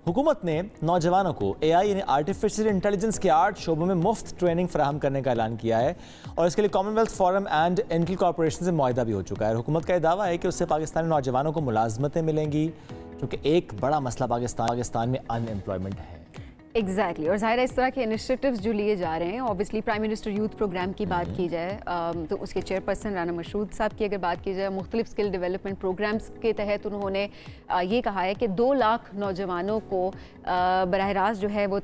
हुकूमत ने नौजवानों को एआई यानी आर्टिफिशियल इंटेलिजेंस के 8 शोबों में मुफ्त ट्रेनिंग फराहम करने का ऐलान किया है और इसके लिए Commonwealth forum and Intel corporation से मुआहदा भी हो चुका है। हुकूमत का यह दावा है कि उससे पाकिस्तानी नौजवानों को मुलाजमतें मिलेंगी, क्योंकि एक बड़ा मसला पाकिस्तान में अनएम्प्लॉयमेंट है। एग्जैक्टली और ज़ाहिर है इस तरह के इनिशिएटिव्स जो लिए जा रहे हैं, obviously prime minister youth programme की बात की जाए तो उसके चेयरपर्सन राना मशहूद साहब की अगर बात की जाए, मुख्तलिफ स्किल डेवलपमेंट प्रोग्राम्स के तहत उन्होंने ये कहा है कि 2 लाख नौजवानों को बराह रास्त जो है वो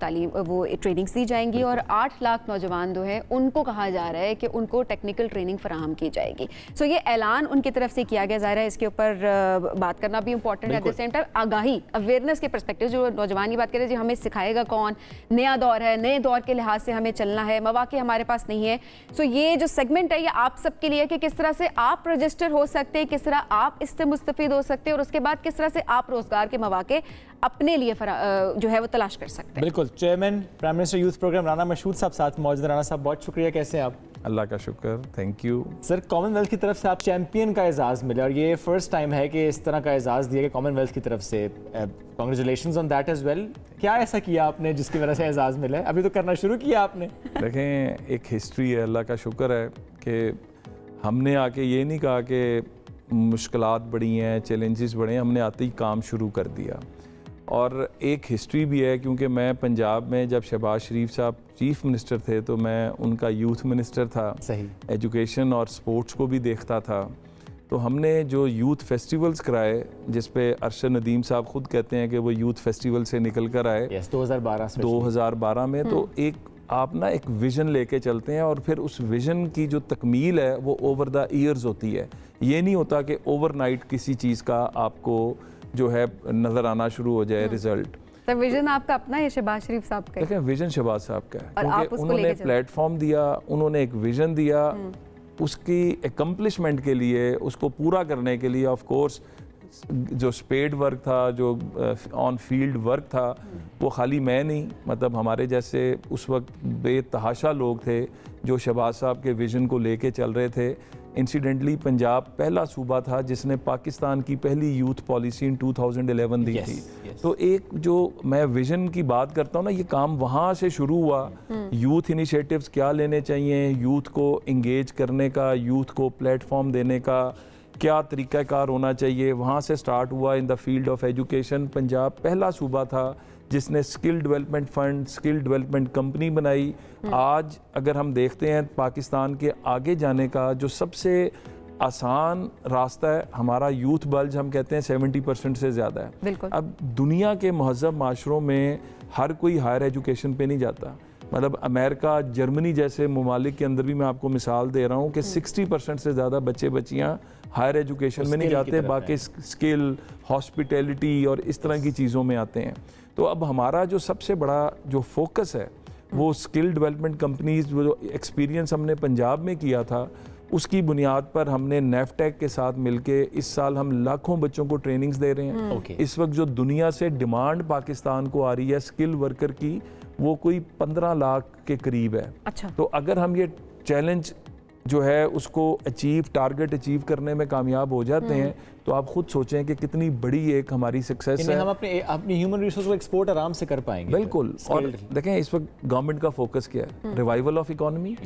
ट्रेनिंग्स दी जाएंगी और 8 लाख नौजवान जो हैं उनको कहा जा रहा है कि उनको टेक्निकल ट्रेनिंग फराहम की जाएगी। सो ये ऐलान उनकी तरफ से किया गया। ज़ाहिर है इसके ऊपर बात करना भी इंपॉर्टेंट है। एट द सेम टाइम आगाही, अवेयरनेस के परस्पेक्टिव, जो नौजवान की बात करें, जो हमें सिखाएगा कौन, नया दौर है, नए दौर के लिहाज से हमें चलना है, मौके हमारे पास नहीं है। सो ये जो सेगमेंट है ये आप सबके लिए कि किस तरह से आप रजिस्टर हो सकते हैं, किस तरह आप इससे मुस्तफीद हो सकते हैं और उसके बाद किस तरह से आप रोजगार के मौके अपने लिए जो है वो तलाश कर सकते हैं। बिल्कुल। Chairman prime minister youth programme Rana Mashhood साहब साथ मौजूद। राना साहब बहुत शुक्रिया, कैसे हैं आप? अल्लाह का शुक्र, थैंक यू सर। कॉमनवेल्थ की तरफ से आप चैंपियन का एजाज़ मिला और ये फर्स्ट टाइम है कि इस तरह का एजाज़ दिया गया कॉमनवेल्थ की तरफ से। Congratulations on that as well. क्या ऐसा किया आपने जिसकी वजह से एजाज़ मिला है? अभी तो करना शुरू किया आपने। देखें, एक हिस्ट्री है, अल्लाह का शुक्र है कि हमने आके ये नहीं कहा कि मुश्किलात बड़ी हैं, चैलेंजेस बड़े हैं, हमने आते ही काम शुरू कर दिया। और एक हिस्ट्री भी है, क्योंकि मैं पंजाब में जब शहबाज शरीफ साहब चीफ मिनिस्टर थे तो मैं उनका यूथ मिनिस्टर था। सही। एजुकेशन और स्पोर्ट्स को भी देखता था। तो हमने जो यूथ फेस्टिवल्स कराए, जिस पे अरशद नदीम साहब खुद कहते हैं कि वो यूथ फेस्टिवल से निकल कर आए 2012 में। तो एक आप ना एक विज़न लेके चलते हैं और फिर उस विज़न की जो तकमील है वो ओवर द ईयर्स होती है। ये नहीं होता कि ओवरनाइट किसी चीज़ का आपको जो है नज़र आना शुरू हो जाए रिजल्ट। तो विजन आपका अपना है, शहबाज शरीफ साहब का? देखें, विजन शहबाज साहब का है, क्योंकि उन्होंने प्लेटफॉर्म दिया, उन्होंने एक विजन दिया, उसकी एकम्प्लिशमेंट के लिए, उसको पूरा करने के लिए ऑफ कोर्स जो स्पेड वर्क था, जो ऑन फील्ड वर्क था, वो खाली मैं नहीं, मतलब हमारे जैसे उस वक्त बेतहाशा लोग थे जो शहबाज साहब के विजन को लेके चल रहे थे। इंसिडेंटली पंजाब पहला सूबा था जिसने पाकिस्तान की पहली यूथ पॉलिसी इन 2011 दी थी। तो एक जो मैं विजन की बात करता हूँ ना, ये काम वहाँ से शुरू हुआ। यूथ इनिशिएटिव्स क्या लेने चाहिए, यूथ को इंगेज करने का, यूथ को प्लेटफॉर्म देने का क्या तरीक़ाकार होना चाहिए, वहाँ से स्टार्ट हुआ। In the field of education Punjab पहला सूबा था जिसने skill development fund, skill development company बनाई। आज अगर हम देखते हैं पाकिस्तान के आगे जाने का जो सबसे आसान रास्ता है, हमारा यूथ बल्ज हम कहते हैं 70% से ज़्यादा है। अब दुनिया के महज़ब माशरों में हर कोई हायर एजुकेशन पे नहीं जाता। मतलब अमेरिका, जर्मनी जैसे ममालिक के अंदर भी मैं आपको मिसाल दे रहा हूँ कि 60% से ज़्यादा बच्चे बच्चियाँ हायर एजुकेशन में नहीं जाते, बाकी स्किल, हॉस्पिटैलिटी और इस तरह की चीज़ों में आते हैं। तो अब हमारा जो सबसे बड़ा जो फोकस है वो स्किल डेवलपमेंट कंपनीज, जो एक्सपीरियंस हमने पंजाब में किया था उसकी बुनियाद पर हमने नेफ्टेक के साथ मिलके इस साल हम लाखों बच्चों को ट्रेनिंग्स दे रहे हैं। इस वक्त जो दुनिया से डिमांड पाकिस्तान को आ रही है स्किल वर्कर की, वो कोई 15 लाख के करीब है। अच्छा। तो अगर हम ये चैलेंज जो है उसको टारगेट अचीव करने में कामयाब हो जाते हैं तो आप खुद सोचें कि कितनी बड़ी एक हमारी सक्सेस है। हम अपनी ह्यूमन रिसोर्स को एक्सपोर्ट आराम से कर पाएंगे। बिल्कुल। और देखें इस वक्त गवर्नमेंट का फोकस क्या है, रिवाइवल ऑफ इकोनॉमी।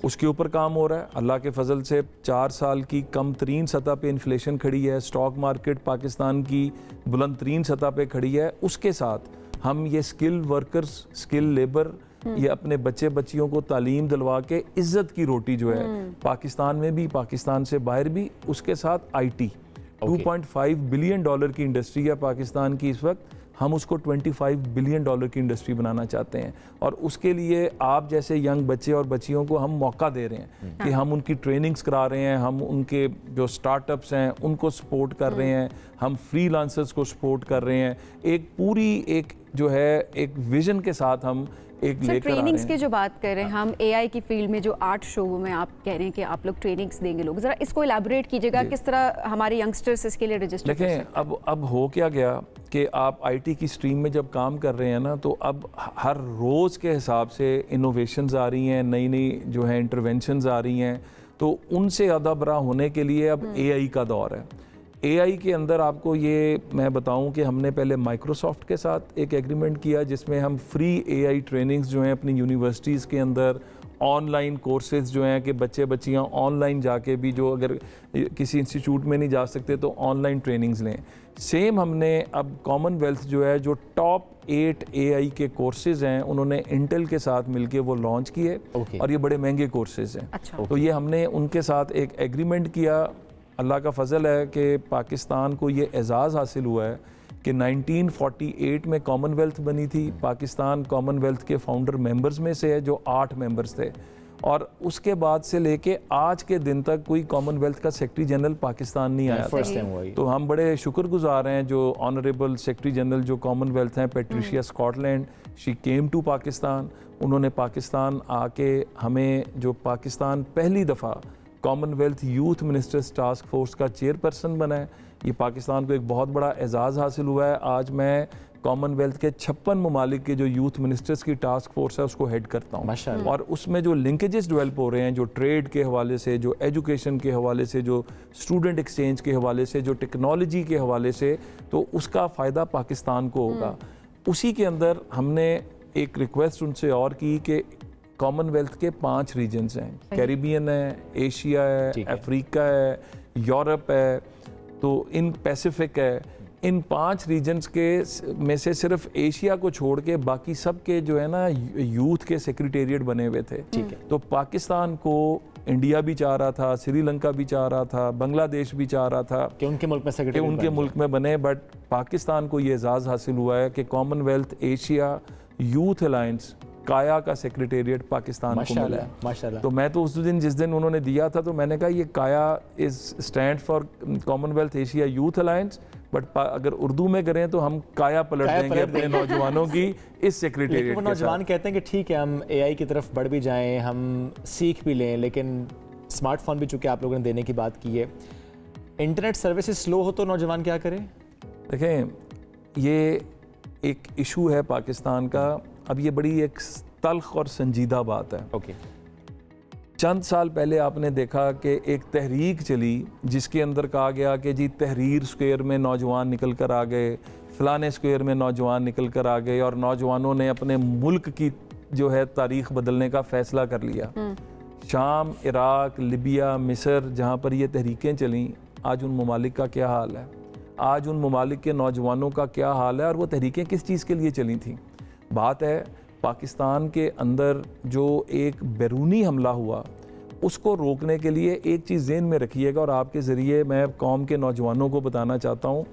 उसके ऊपर काम हो रहा है। अल्लाह के फजल से 4 साल की कम तरीन सतह पे इन्फ्लेशन खड़ी है, स्टॉक मार्केट पाकिस्तान की बुलंद तरीन सतह पे खड़ी है। उसके साथ हम ये स्किल वर्कर्स, स्किल लेबर, ये अपने बच्चे बच्चियों को तालीम दिलवा के इज्जत की रोटी जो है पाकिस्तान में भी, पाकिस्तान से बाहर भी, उसके साथ IT 2.5 बिलियन डॉलर की इंडस्ट्री है पाकिस्तान की इस वक्त। हम उसको 25 बिलियन डॉलर की इंडस्ट्री बनाना चाहते हैं और उसके लिए आप जैसे यंग बच्चे और बच्चियों को हम मौका दे रहे हैं कि हम उनकी ट्रेनिंग्स करा रहे हैं, हम उनके जो स्टार्टअप्स हैं उनको सपोर्ट कर रहे हैं, हम फ्रीलांसर्स को सपोर्ट कर रहे हैं। एक पूरी एक जो है एक विजन के साथ हम एक लेकर आ रहे हैं। ट्रेनिंग्स की जो बात कर रहे हैं हम, AI की फील्ड में जो 8 शोबों में आप कह रहे हैं कि आप लोग ट्रेनिंग्स देंगे लोग, जरा इसको इलैबोरेट कीजिएगा, किस तरह हमारे यंगस्टर्स इसके लिए रजिस्टर कर सकते हैं? देखें, अब हो क्या गया कि आप IT की स्ट्रीम में जब काम कर रहे हैं ना, तो अब हर रोज़ के हिसाब से इनोवेशंस आ रही हैं, नई नई जो है इंटरवेंशंस आ रही हैं। तो उनसे ज़्यादा बड़ा होने के लिए अब AI का दौर है। AI के अंदर आपको ये मैं बताऊं कि हमने पहले माइक्रोसॉफ्ट के साथ एक एग्रीमेंट किया जिसमें हम फ्री AI ट्रेनिंग्स जो हैं अपनी यूनिवर्सिटीज़ के अंदर, ऑनलाइन कोर्सेज जो हैं कि बच्चे बच्चियां ऑनलाइन जाके भी, जो अगर किसी इंस्टीट्यूट में नहीं जा सकते तो ऑनलाइन ट्रेनिंग्स लें। सेम हमने अब कॉमनवेल्थ जो है, जो टॉप 8 AI के कोर्सेज हैं, उन्होंने इंटेल के साथ मिलके वो लॉन्च किए और ये बड़े महंगे कोर्सेज हैं। अच्छा। तो ये हमने उनके साथ एक एग्रीमेंट किया। अल्लाह का फजल है कि पाकिस्तान को ये एजाज़ हासिल हुआ है कि 1948 में कॉमनवेल्थ बनी थी। पाकिस्तान कॉमनवेल्थ के फाउंडर मेंबर्स में से है, जो 8 मेंबर्स थे, और उसके बाद से लेके आज के दिन तक कोई कॉमनवेल्थ का सेक्रेटरी जनरल पाकिस्तान नहीं आया था। तो हम बड़े शुक्रगुजार हैं जो ऑनरेबल सेक्रेटरी जनरल जो कॉमनवेल्थ हैं, Patricia Scotland, she came to Pakistan. उन्होंने पाकिस्तान आके हमें, जो पाकिस्तान पहली दफ़ा Commonwealth youth ministers task force का चेयरपर्सन बना है, ये पाकिस्तान को एक बहुत बड़ा एजाज़ हासिल हुआ है। आज मैं कॉमनवेल्थ के 56 ममालिक के जो यूथ मिनिस्टर्स की टास्क फोर्स है उसको हेड करता हूँ, और उसमें जो लिंकेजेस डेवलप हो रहे हैं, जो ट्रेड के हवाले से, जो एजुकेशन के हवाले से, जो स्टूडेंट एक्सचेंज के हवाले से, जो टेक्नोलॉजी के हवाले से, तो उसका फ़ायदा पाकिस्तान को होगा। उसी के अंदर हमने एक रिक्वेस्ट उनसे और की कि कॉमनवेल्थ के 5 रीजन्स हैं, कैरिबियन है, एशिया है, अफ्रीका है, यूरोप है, तो इन पैसिफिक है। इन 5 रीजन्स के में से सिर्फ एशिया को छोड़ के बाकी सब के जो है ना यूथ के सेक्रेटेरिएट बने हुए थे। तो पाकिस्तान को इंडिया भी चाह रहा था, श्रीलंका भी चाह रहा था, बांग्लादेश भी चाह रहा था कि उनके मुल्क में सेक्रेटेरिएट उनके मुल्क में बने, बट पाकिस्तान को ये एजाज़ हासिल हुआ है कि कॉमनवेल्थ एशिया यूथ अलायंस काया का सेक्रेटेरिएट पाकिस्तान को मिला है। माशाल्लाह। तो मैं तो उस दिन, जिस दिन उन्होंने दिया था, तो मैंने कहा ये काया is stand for Commonwealth Asia youth alliance, but अगर उर्दू में करें तो हम काया पलट देंगे अपने नौजवानों की इस सेक्रेटेरिएट। नौजवान कहते हैं कि ठीक है हम AI की तरफ बढ़ भी जाएं, हम सीख भी लें, लेकिन स्मार्टफोन भी चूँकि आप लोगों ने देने की बात की है, इंटरनेट सर्विसेज स्लो हो तो नौजवान क्या करें? देखें, ये एक इशू है पाकिस्तान का। अब ये बड़ी एक तल्ख और संजीदा बात है। चंद साल पहले आपने देखा कि एक तहरीक चली जिसके अंदर कहा गया कि जी तहरीर स्क्वायर में नौजवान निकल कर आ गए, फलाने स्क्वायर में नौजवान निकल कर आ गए, और नौजवानों ने अपने मुल्क की जो है तारीख बदलने का फ़ैसला कर लिया। शाम, इराक, लिबिया, मिस्र, जहाँ पर ये तहरीकें चलीं, आज उन ममालिक का क्या हाल है? आज उन ममालिक के नौजवानों का क्या हाल है? और वो तहरीकें किस चीज़ के लिए चली थी? बात है पाकिस्तान के अंदर जो एक बैरूनी हमला हुआ, उसको रोकने के लिए एक चीज़ ज़हन में रखिएगा, और आपके ज़रिए मैं कौम के नौजवानों को बताना चाहता हूँ,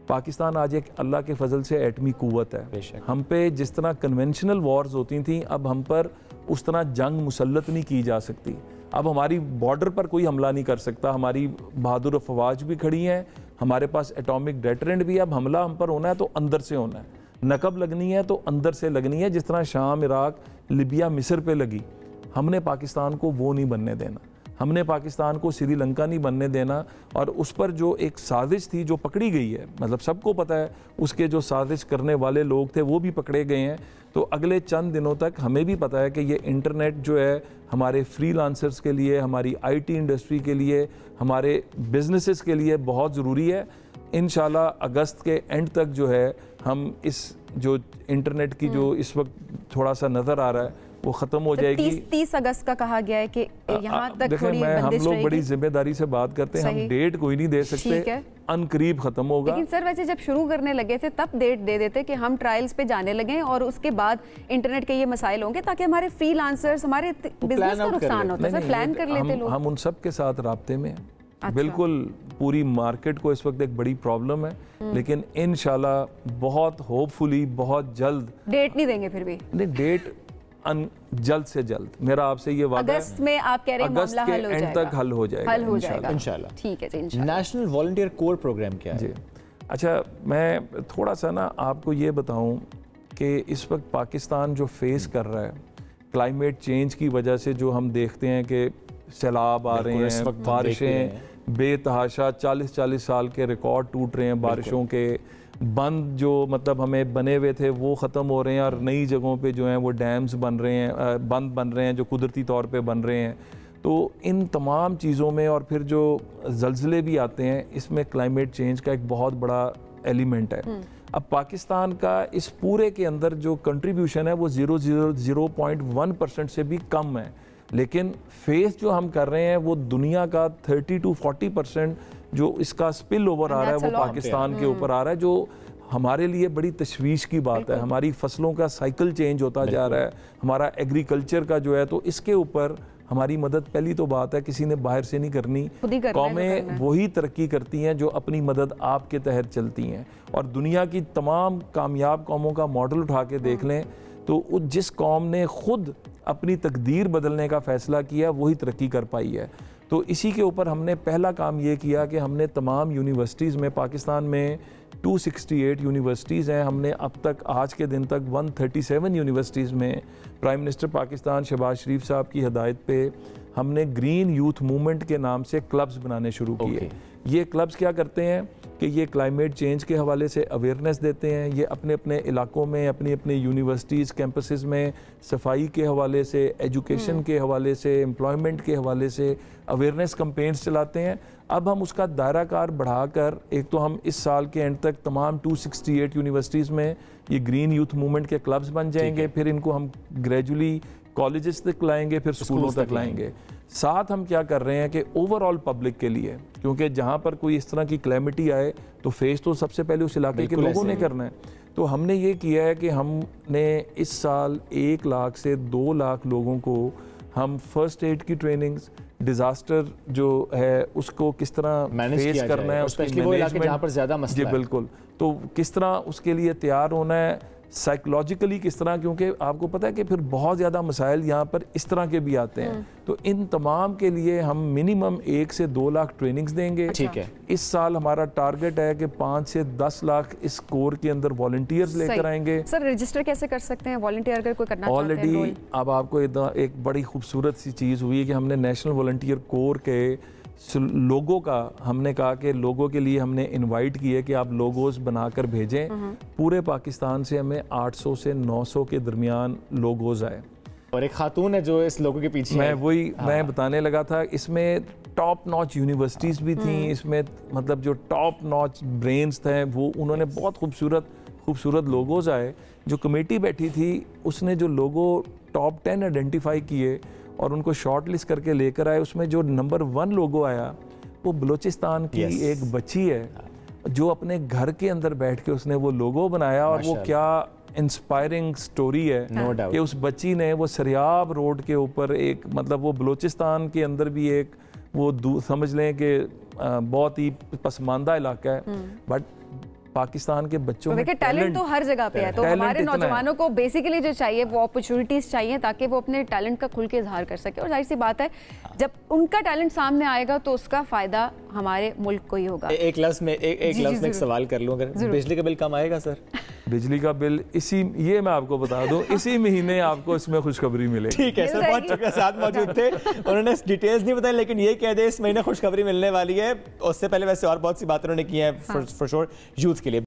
पाकिस्तान आज एक अल्लाह के फजल से एटमी कुव्वत है। हम पे जिस तरह कन्वेंशनल वॉर्स होती थी, अब हम पर उस तरह जंग मुसल्लत नहीं की जा सकती। अब हमारी बॉर्डर पर कोई हमला नहीं कर सकता, हमारी बहादुर अफवाज भी खड़ी हैं, हमारे पास एटॉमिक डेटरेंट भी है। अब हमला हम पर होना है तो अंदर से होना है, नकब लगनी है तो अंदर से लगनी है, जिस तरह शाम, इराक, लिबिया, मिस्र पे लगी। हमने पाकिस्तान को वो नहीं बनने देना, हमने पाकिस्तान को श्रीलंका नहीं बनने देना। और उस पर जो एक साजिश थी जो पकड़ी गई है, मतलब सबको पता है उसके जो साजिश करने वाले लोग थे वो भी पकड़े गए हैं। तो अगले चंद दिनों तक हमें भी पता है कि ये इंटरनेट जो है हमारे फ्रीलांसर्स के लिए, हमारी IT इंडस्ट्री के लिए, हमारे बिजनेसेस के लिए बहुत ज़रूरी है। इंशाल्लाह अगस्त के एंड तक जो है हम इस जो इंटरनेट की जो इस वक्त थोड़ा सा नज़र आ रहा है वो ख़त्म हो जाएगी। 30 अगस्त का कहा गया है कि यहाँ तक थोड़ी हम लोग बड़ी जिम्मेदारी से बात करते हैं, हम डेट कोई नहीं दे सकते, अनकरीब ख़त्म होगा। लेकिन सर वैसे जब शुरू करने लगे थे तब डेट दे देते कि हम ट्रायल्स पे जाने लगे और उसके बाद इंटरनेट के ये मसाइल होंगे ताकि हमारे फ्रीलांसर्स, हमारे बिजनेस को नुकसान होता है। प्लान कर लेते लोग। हम उन सब के साथ राब्ते में बिल्कुल, पूरी मार्केट को इस वक्त एक बड़ी प्रॉब्लम है, लेकिन इंशाल्लाह बहुत होपफुली बहुत जल्द। डेट नहीं देंगे फिर भी? नहीं, डेट जल्द से जल्द, मेरा आपसे ये वादा है, अगस्त में आप कह रहे हैं मामला हल हो जाएगा, एंड तक हल हो जाएगा इंशाल्लाह। ठीक है जी, इंशाल्लाह। नेशनल वॉलंटियर कोर प्रोग्राम क्या है जी? अच्छा, मैं थोड़ा सा ना आपको ये बताऊं कि इस वक्त पाकिस्तान जो फेस कर रहा है क्लाइमेट चेंज की वजह से, जो हम देखते हैं कि सैलाब आ रहे हैं, बारिशें बेतहाशा 40-40 साल के रिकॉर्ड टूट रहे हैं बारिशों के, बंद जो मतलब हमें बने हुए थे वो ख़त्म हो रहे हैं और नई जगहों पे जो हैं वो डैम्स बन रहे हैं, बंद बन रहे हैं जो कुदरती तौर पे बन रहे हैं। तो इन तमाम चीज़ों में और फिर जो ज़लज़ले भी आते हैं, इसमें क्लाइमेट चेंज का एक बहुत बड़ा एलिमेंट है। अब पाकिस्तान का इस पूरे के अंदर जो कंट्रीब्यूशन है वो 0.1% से भी कम है, लेकिन फेस जो हम कर रहे हैं वो दुनिया का 30 to 40% जो इसका स्पिल ओवर आ रहा है वो पाकिस्तान के ऊपर आ रहा है, जो हमारे लिए बड़ी तशवीश की बात है। हमारी फसलों का साइकिल चेंज होता जा रहा है, हमारा एग्रीकल्चर का जो है, तो इसके ऊपर हमारी मदद पहली तो बात है किसी ने बाहर से नहीं करनी, कौमें वही तरक्की करती हैं जो अपनी मदद आपके तहत चलती हैं। और दुनिया की तमाम कामयाब कौमों का मॉडल उठा के देख लें तो जिस कौम ने खुद अपनी तकदीर बदलने का फ़ैसला किया वही तरक्की कर पाई है। तो इसी के ऊपर हमने पहला काम ये किया कि हमने तमाम यूनिवर्सिटीज़ में, पाकिस्तान में 268 यूनिवर्सिटीज़ हैं, हमने अब तक आज के दिन तक 137 यूनिवर्सिटीज़ में प्राइम मिनिस्टर पाकिस्तान शहबाज शरीफ साहब की हदायत पे हमने ग्रीन यूथ मूवमेंट के नाम से क्लब्स बनाने शुरू किए। ये क्लब्स क्या करते हैं कि ये क्लाइमेट चेंज के हवाले से अवेयरनेस देते हैं, ये अपने अपने इलाकों में, अपनी अपनी यूनिवर्सिटीज़ कैंपसेस में सफाई के हवाले से, एजुकेशन के हवाले से, एम्प्लॉयमेंट के हवाले से अवेयरनेस कैंपेन्स चलाते हैं। अब हम उसका दायरा कार बढ़ाकर, एक तो हम इस साल के एंड तक तमाम 268 यूनिवर्सिटीज़ में ये ग्रीन यूथ मूवमेंट के क्लब्स बन जाएंगे, फिर इनको हम ग्रेजुअली कॉलेजेस तक लाएंगे, फिर स्कूलों तक लाएंगे। साथ हम क्या कर रहे हैं कि ओवरऑल पब्लिक के लिए, क्योंकि जहाँ पर कोई इस तरह की क्लैमिटी आए तो फेस तो सबसे पहले उस इलाके के लोगों ने करना है। तो हमने ये किया है कि हमने इस साल 1 लाख से 2 लाख लोगों को हम फर्स्ट एड की ट्रेनिंग्स, डिज़ास्टर जो है उसको किस तरह फेस करना है, उसकी मैनेजमेंट, जी बिल्कुल, तो किस तरह उसके लिए तैयार होना है, साइकोलॉजिकली किस तरह, क्योंकि आपको पता है कि फिर बहुत ज़्यादा मसाइल यहाँ पर इस तरह के भी आते हैं। तो इन तमाम के लिए हम मिनिमम 1 से 2 लाख ट्रेनिंग्स देंगे। ठीक है। इस साल हमारा टारगेट है कि 5 से 10 लाख इस कोर के अंदर वॉलंटियर्स लेकर आएंगे। सर रजिस्टर कैसे कर सकते हैं वॉलंटियर अगर कोई करना चाहते हैं? ऑलरेडी अब आपको एक बड़ी खूबसूरत सी चीज़ हुई है कि हमने नेशनल वॉलंटियर कोर के लोगों का, हमने कहा कि लोगों के लिए हमने इनवाइट किया कि आप लोगोस बनाकर भेजें। पूरे पाकिस्तान से हमें 800 से 900 के दरमियान लोगोस आए। और एक खातून है जो इस लोगों के पीछे मैं बताने लगा था, इसमें टॉप नॉच यूनिवर्सिटीज़ भी थी, इसमें मतलब जो टॉप नॉच ब्रेन्स थे वो, उन्होंने बहुत खूबसूरत लोगोस आए। जो कमेटी बैठी थी उसने जो लोगो टॉप 10 आइडेंटिफाई किए और उनको शॉर्ट लिस्ट करके लेकर आए, उसमें जो नंबर 1 लोगो आया वो बलूचिस्तान की एक बच्ची है जो अपने घर के अंदर बैठ के उसने वो लोगो बनाया। और वो क्या इंस्पायरिंग स्टोरी है कि उस बच्ची ने वो सरियाब रोड के ऊपर एक, मतलब वो बलूचिस्तान के अंदर भी एक वो समझ लें कि बहुत ही पसमानदा इलाका है, बट पाकिस्तान के बच्चों में टैलेंट तो हर जगह पे है। तो हमारे नौजवानों को बेसिकली जो चाहिए वो अपॉर्चुनिटीज चाहिए ताकि वो अपने टैलेंट का खुल के इजहार कर सके। और जाहिर सी बात है जब उनका टैलेंट सामने आएगा तो उसका फायदा हमारे मुल्क को ही होगा। एक लफ्ज़ में एक सवाल कर लूं, अगर बिजली का बिल कम आएगा सर? बिजली का बिल ये मैं आपको बता दूं, इसी महीने आपको इसमें खुशखबरी मिलेगी। ठीक है सर, बहुत शुक्रिया, साथ मौजूद थे। उन्होंने डिटेल्स नहीं बताई, लेकिन ये कह दे इस महीने खुशखबरी मिलने वाली है। उससे पहले वैसे और बहुत सी बातें उन्होंने की हैं फॉर श्योर यूथ के लिए।